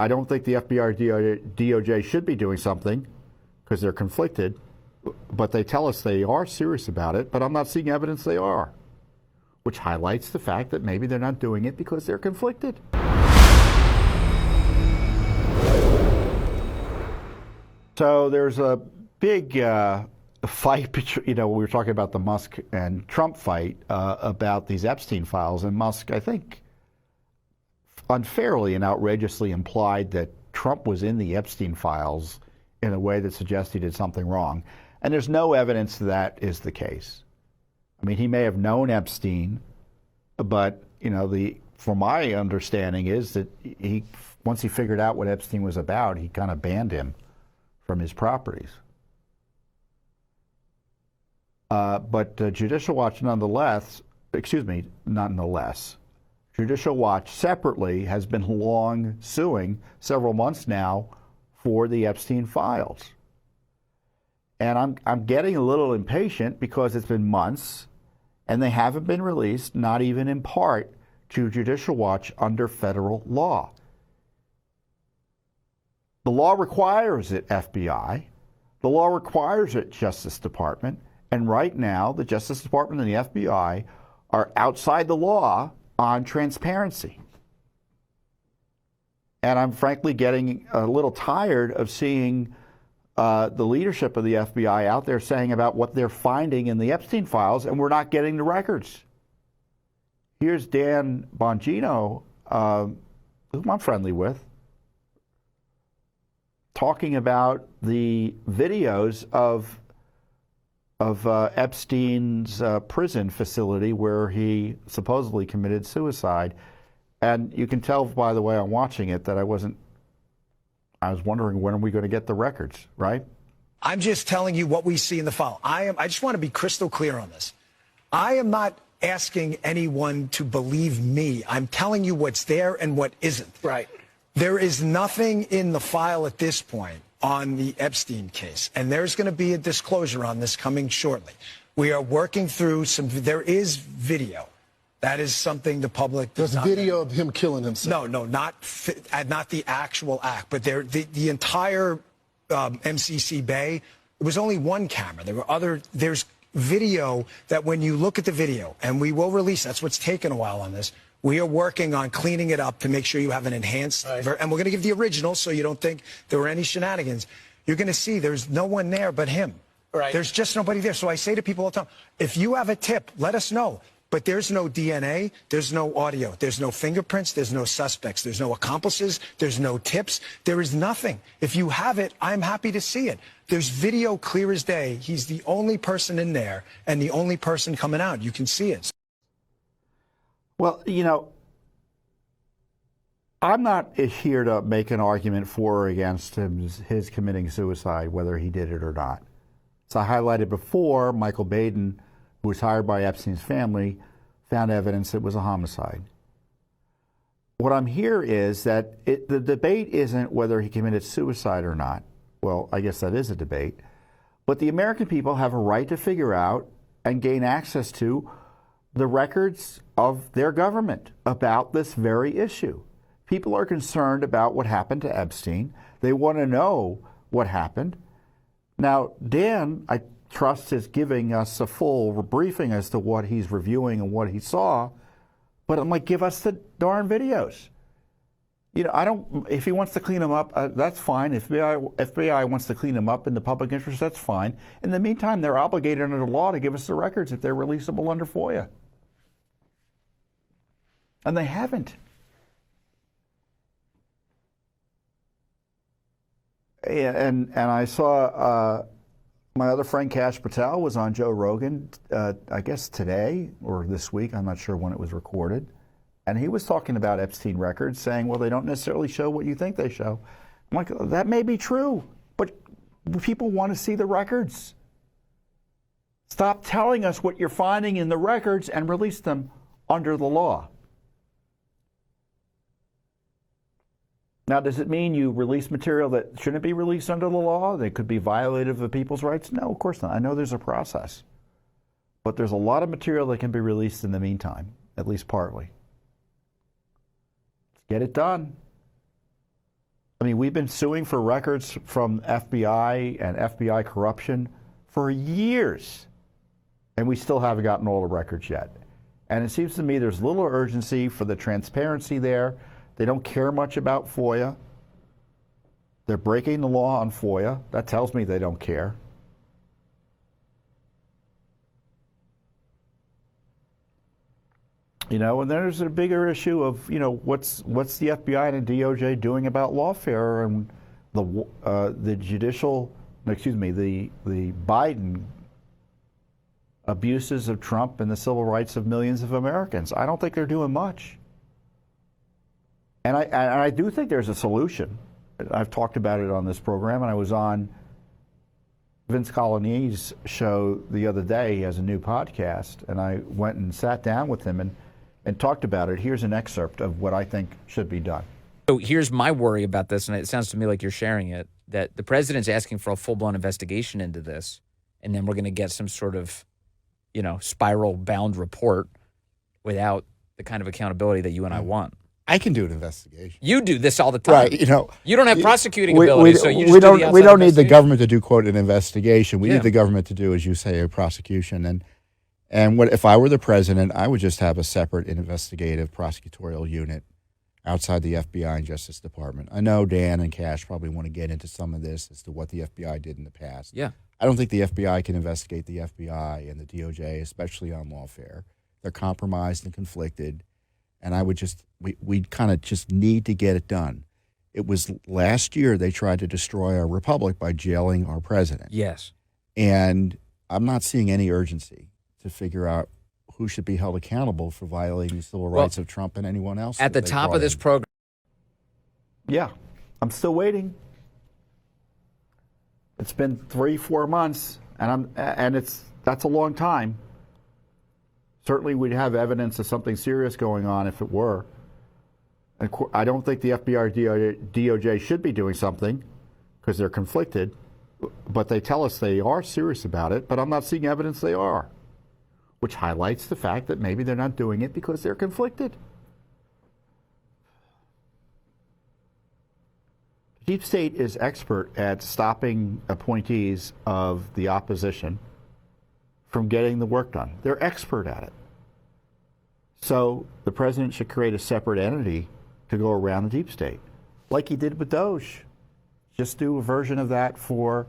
I don't think the FBI or DOJ should be doing something because they're conflicted, but they tell us they are serious about it, but I'm not seeing evidence they are, which highlights the fact that maybe they're not doing it because they're conflicted. So there's a big fight between, we were talking about the Musk and Trump fight about these Epstein files, and Musk, I think, unfairly and outrageously implied that Trump was in the Epstein files in a way that suggests he did something wrong. And there's no evidence that is the case. I mean, he may have known Epstein, but, from my understanding is that once he figured out what Epstein was about, he kind of banned him from his properties. But Judicial Watch nonetheless, Judicial Watch separately has been long suing several months now for the Epstein files. And I'm getting a little impatient because it's been months and they haven't been released, not even in part, to Judicial Watch under federal law. The law requires it, FBI. The law requires it, Justice Department. And right now, the Justice Department and the FBI are outside the law on transparency. And I'm frankly getting a little tired of seeing the leadership of the FBI out there saying about what they're finding in the Epstein files, and we're not getting the records. Here's Dan Bongino, whom I'm friendly with, talking about the videos of Epstein's prison facility where he supposedly committed suicide. And you can tell by the way I'm watching it that I was wondering, when are we going to get the records, right? I'm just telling you what we see in the file. I just want to be crystal clear on this. I am not asking anyone to believe me. I'm telling you what's there and what isn't. Right. There is nothing in the file at this point on the Epstein case, and there's going to be a disclosure on this coming shortly. We are working through there is video. That is something the public does not. There's video of him killing himself. No, not the actual act, but the entire MCC Bay. It was only one camera. There's video that when you look at the video, and we will release, that's what's taken a while on this. We are working on cleaning it up to make sure you have an enhanced, and we're going to give the original so you don't think there were any shenanigans. You're going to see there's no one there but him. Right. There's just nobody there. So I say to people all the time, if you have a tip, let us know. But there's no DNA, there's no audio, there's no fingerprints, there's no suspects, there's no accomplices, there's no tips, there is nothing. If you have it, I'm happy to see it. There's video clear as day. He's the only person in there and the only person coming out. You can see it. Well, I'm not here to make an argument for or against his committing suicide, whether he did it or not. As I highlighted before, Michael Baden, who was hired by Epstein's family, found evidence it was a homicide. What I'm here is that the debate isn't whether he committed suicide or not. Well, I guess that is a debate. But the American people have a right to figure out and gain access to the records of their government about this very issue. People are concerned about what happened to Epstein. They want to know what happened. Now, Dan, I trust, is giving us a full briefing as to what he's reviewing and what he saw, but I'm like, give us the darn videos. If he wants to clean them up, that's fine. If FBI wants to clean them up in the public interest, that's fine. In the meantime, they're obligated under the law to give us the records if they're releasable under FOIA. And they haven't. And I saw my other friend Kash Patel was on Joe Rogan, I guess today or this week. I'm not sure when it was recorded. And he was talking about Epstein records, saying, well, they don't necessarily show what you think they show. I'm like, that may be true, but people want to see the records. Stop telling us what you're finding in the records and release them under the law. Now, does it mean you release material that shouldn't be released under the law? That could be violative of people's rights? No, of course not. I know there's a process. But there's a lot of material that can be released in the meantime, at least partly. Let's get it done. I mean, we've been suing for records from FBI and FBI corruption for years, and we still haven't gotten all the records yet. And it seems to me there's little urgency for the transparency there. They don't care much about FOIA. They're breaking the law on FOIA. That tells me they don't care. You know, and then there's a bigger issue of, you know, what's the FBI and the DOJ doing about lawfare and the Biden abuses of Trump and the civil rights of millions of Americans. I don't think they're doing much. And I do think there's a solution. I've talked about it on this program, and I was on Vince Coloni's show the other day. He has a new podcast, and I went and sat down with him and talked about it. Here's an excerpt of what I think should be done. So here's my worry about this, and it sounds to me like you're sharing it, that the president's asking for a full-blown investigation into this, and then we're going to get some sort of, you know, spiral-bound report without the kind of accountability that you and I want. I can do an investigation. You do this all the time. Right, you know. You don't have prosecuting ability, so you just we do the outside we don't need the investigation. government to do, quote, an investigation. We need the government to do, as you say, a prosecution. And what if I were the president, I would just have a separate investigative prosecutorial unit outside the FBI and Justice Department. I know Dan and Cash probably want to get into some of this as to what the FBI did in the past. Yeah. I don't think the FBI can investigate the FBI and the DOJ, especially on lawfare. They're compromised and conflicted. And I would just, we kind of just need to get it done. It was last year they tried to destroy our republic by jailing our president. Yes. And I'm not seeing any urgency to figure out who should be held accountable for violating the civil rights of Trump and anyone else. At the top of this program. Yeah, I'm still waiting. It's been 3-4 months, and that's a long time. Certainly, we'd have evidence of something serious going on if it were. And I don't think the FBI or DOJ should be doing something because they're conflicted, but they tell us they are serious about it, but I'm not seeing evidence they are, which highlights the fact that maybe they're not doing it because they're conflicted. The deep state is expert at stopping appointees of the opposition from getting the work done. They're expert at it. So the president should create a separate entity to go around the deep state, like he did with Doge. Just do a version of that for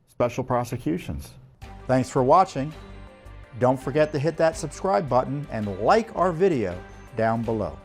special prosecutions. Thanks for watching. Don't forget to hit that subscribe button and like our video down below.